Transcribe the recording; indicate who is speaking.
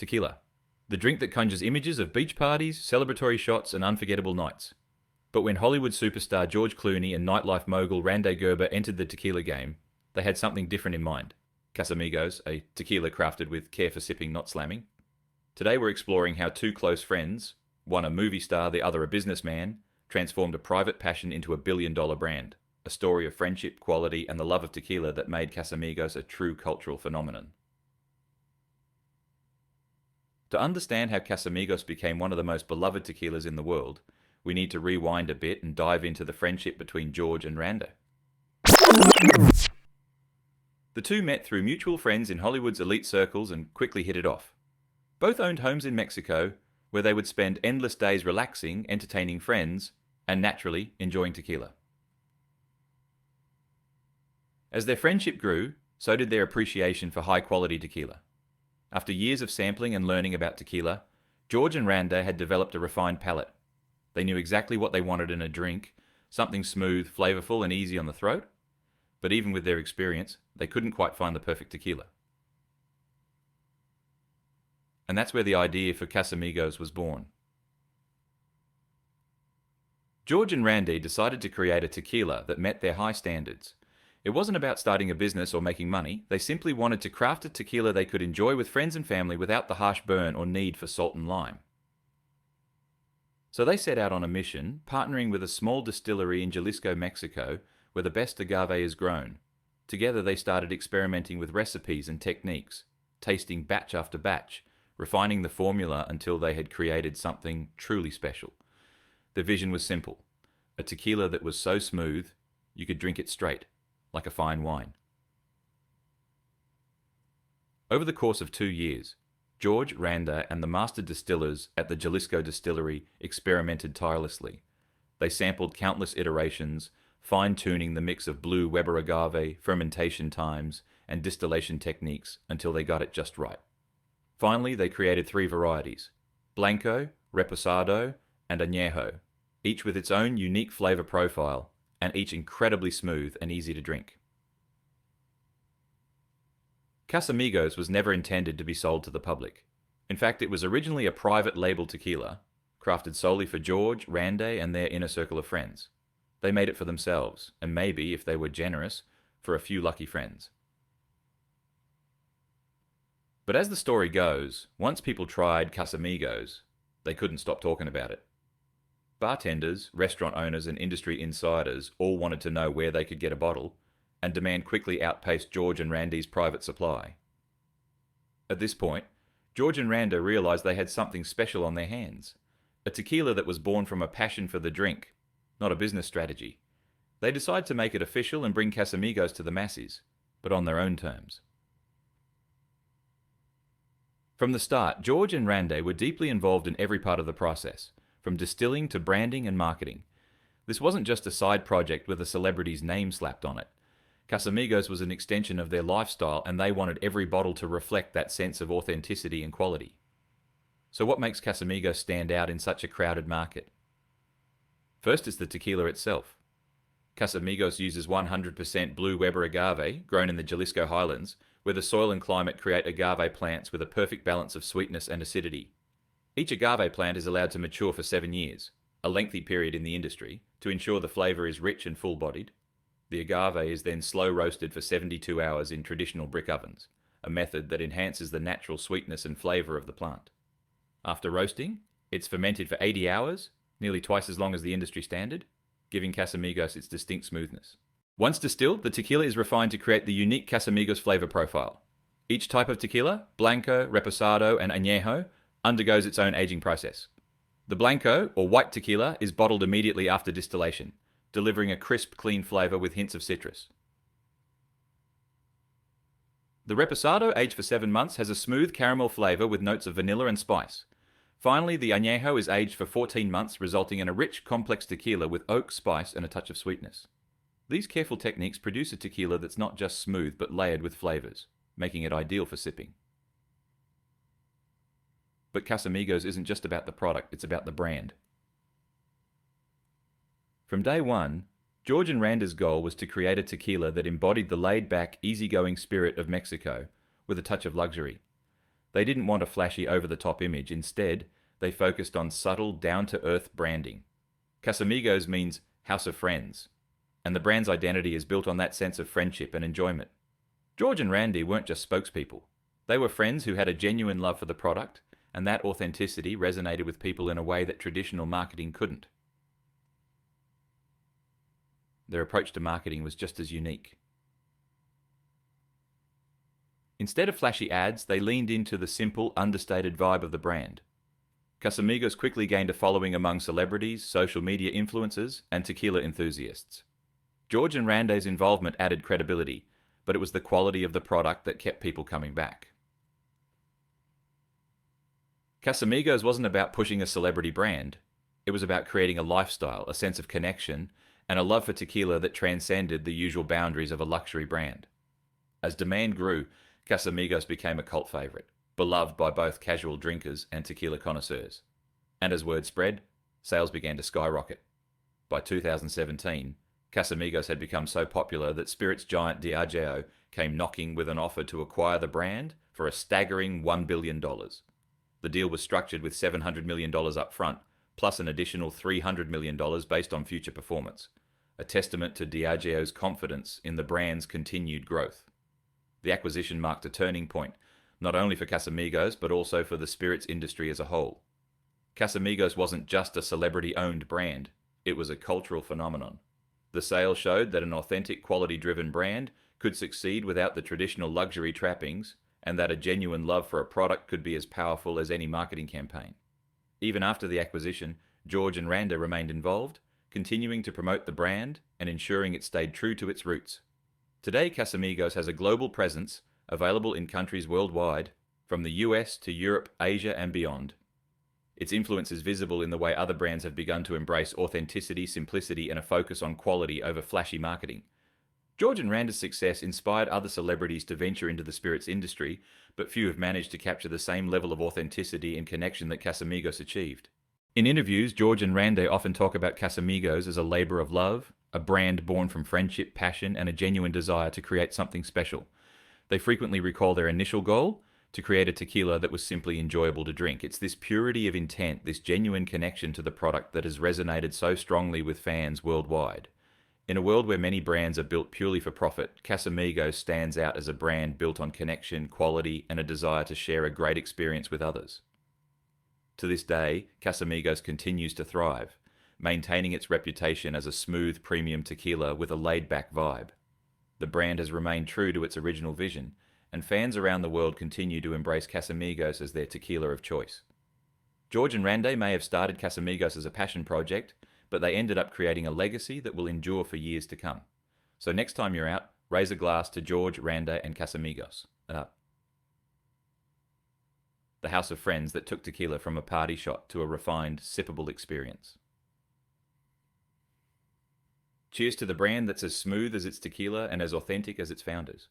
Speaker 1: Tequila. The drink that conjures images of beach parties, celebratory shots, and unforgettable nights. But when Hollywood superstar George Clooney and nightlife mogul Randy Gerber entered the tequila game, they had something different in mind. Casamigos, a tequila crafted with care for sipping, not slamming. Today we're exploring how two close friends, one a movie star, the other a businessman, transformed a private passion into a billion-dollar brand. A story of friendship, quality, and the love of tequila that made Casamigos a true cultural phenomenon. To understand how Casamigos became one of the most beloved tequilas in the world, we need to rewind a bit and dive into the friendship between George and Randy. The two met through mutual friends in Hollywood's elite circles and quickly hit it off. Both owned homes in Mexico, where they would spend endless days relaxing, entertaining friends, and naturally enjoying tequila. As their friendship grew, so did their appreciation for high-quality tequila. After years of sampling and learning about tequila, George and Randy had developed a refined palate. They knew exactly what they wanted in a drink, something smooth, flavorful, and easy on the throat. But even with their experience, they couldn't quite find the perfect tequila. And that's where the idea for Casamigos was born. George and Randy decided to create a tequila that met their high standards. It wasn't about starting a business or making money. They simply wanted to craft a tequila they could enjoy with friends and family without the harsh burn or need for salt and lime. So they set out on a mission, partnering with a small distillery in Jalisco, Mexico, where the best agave is grown. Together they started experimenting with recipes and techniques, tasting batch after batch, refining the formula until they had created something truly special. The vision was simple: a tequila that was so smooth, you could drink it straight, like a fine wine. Over the course of 2 years, George, Randy, and the master distillers at the Jalisco distillery experimented tirelessly. They sampled countless iterations, fine-tuning the mix of blue Weber agave, fermentation times, and distillation techniques until they got it just right. Finally, they created 3 varieties: Blanco, Reposado, and Añejo, each with its own unique flavor profile, and each incredibly smooth and easy to drink. Casamigos was never intended to be sold to the public. In fact, it was originally a private label tequila, crafted solely for George, Randy, and their inner circle of friends. They made it for themselves, and maybe, if they were generous, for a few lucky friends. But as the story goes, once people tried Casamigos, they couldn't stop talking about it. Bartenders, restaurant owners, and industry insiders all wanted to know where they could get a bottle, and demand quickly outpaced George and Randy's private supply. At this point, George and Randy realized they had something special on their hands. A tequila that was born from a passion for the drink, not a business strategy. They decided to make it official and bring Casamigos to the masses, but on their own terms. From the start, George and Randy were deeply involved in every part of the process, from distilling to branding and marketing. This wasn't just a side project with a celebrity's name slapped on it. Casamigos was an extension of their lifestyle, and they wanted every bottle to reflect that sense of authenticity and quality. So what makes Casamigos stand out in such a crowded market? First is the tequila itself. Casamigos uses 100% blue Weber agave, grown in the Jalisco highlands, where the soil and climate create agave plants with a perfect balance of sweetness and acidity. Each agave plant is allowed to mature for 7 years, a lengthy period in the industry, to ensure the flavour is rich and full-bodied. The agave is then slow roasted for 72 hours in traditional brick ovens, a method that enhances the natural sweetness and flavour of the plant. After roasting, it's fermented for 80 hours, nearly twice as long as the industry standard, giving Casamigos its distinct smoothness. Once distilled, the tequila is refined to create the unique Casamigos flavour profile. Each type of tequila, Blanco, Reposado, and Añejo, undergoes its own aging process. The Blanco, or white tequila, is bottled immediately after distillation, delivering a crisp, clean flavour with hints of citrus. The Reposado, aged for 7 months, has a smooth caramel flavour with notes of vanilla and spice. Finally, the Añejo is aged for 14 months, resulting in a rich, complex tequila with oak, spice, and a touch of sweetness. These careful techniques produce a tequila that's not just smooth but layered with flavours, making it ideal for sipping. But Casamigos isn't just about the product, it's about the brand. From day one, George and Randy's goal was to create a tequila that embodied the laid-back, easygoing spirit of Mexico with a touch of luxury. They didn't want a flashy, over-the-top image. Instead, they focused on subtle, down-to-earth branding. Casamigos means house of friends, and the brand's identity is built on that sense of friendship and enjoyment. George and Randy weren't just spokespeople. They were friends who had a genuine love for the product, and that authenticity resonated with people in a way that traditional marketing couldn't. Their approach to marketing was just as unique. Instead of flashy ads, they leaned into the simple, understated vibe of the brand. Casamigos quickly gained a following among celebrities, social media influencers, and tequila enthusiasts. George and Randy's involvement added credibility, but it was the quality of the product that kept people coming back. Casamigos wasn't about pushing a celebrity brand. It was about creating a lifestyle, a sense of connection, and a love for tequila that transcended the usual boundaries of a luxury brand. As demand grew, Casamigos became a cult favorite, beloved by both casual drinkers and tequila connoisseurs. And as word spread, sales began to skyrocket. By 2017, Casamigos had become so popular that spirits giant Diageo came knocking with an offer to acquire the brand for a staggering $1 billion. The deal was structured with $700 million up front, plus an additional $300 million based on future performance, a testament to Diageo's confidence in the brand's continued growth. The acquisition marked a turning point, not only for Casamigos, but also for the spirits industry as a whole. Casamigos wasn't just a celebrity-owned brand, it was a cultural phenomenon. The sale showed that an authentic, quality-driven brand could succeed without the traditional luxury trappings, and that a genuine love for a product could be as powerful as any marketing campaign. Even after the acquisition, George and Randy remained involved, continuing to promote the brand and ensuring it stayed true to its roots. Today, Casamigos has a global presence, available in countries worldwide, from the US to Europe, Asia, and beyond. Its influence is visible in the way other brands have begun to embrace authenticity, simplicity, and a focus on quality over flashy marketing. George and Randy's success inspired other celebrities to venture into the spirits industry, but few have managed to capture the same level of authenticity and connection that Casamigos achieved. In interviews, George and Randy often talk about Casamigos as a labor of love, a brand born from friendship, passion, and a genuine desire to create something special. They frequently recall their initial goal, to create a tequila that was simply enjoyable to drink. It's this purity of intent, this genuine connection to the product that has resonated so strongly with fans worldwide. In a world where many brands are built purely for profit, Casamigos stands out as a brand built on connection, quality, and a desire to share a great experience with others. To this day, Casamigos continues to thrive, maintaining its reputation as a smooth, premium tequila with a laid-back vibe. The brand has remained true to its original vision, and fans around the world continue to embrace Casamigos as their tequila of choice. George and Randy may have started Casamigos as a passion project, but they ended up creating a legacy that will endure for years to come. So next time you're out, raise a glass to George, Randy, and Casamigos. The house of friends that took tequila from a party shot to a refined, sippable experience. Cheers to the brand that's as smooth as its tequila and as authentic as its founders.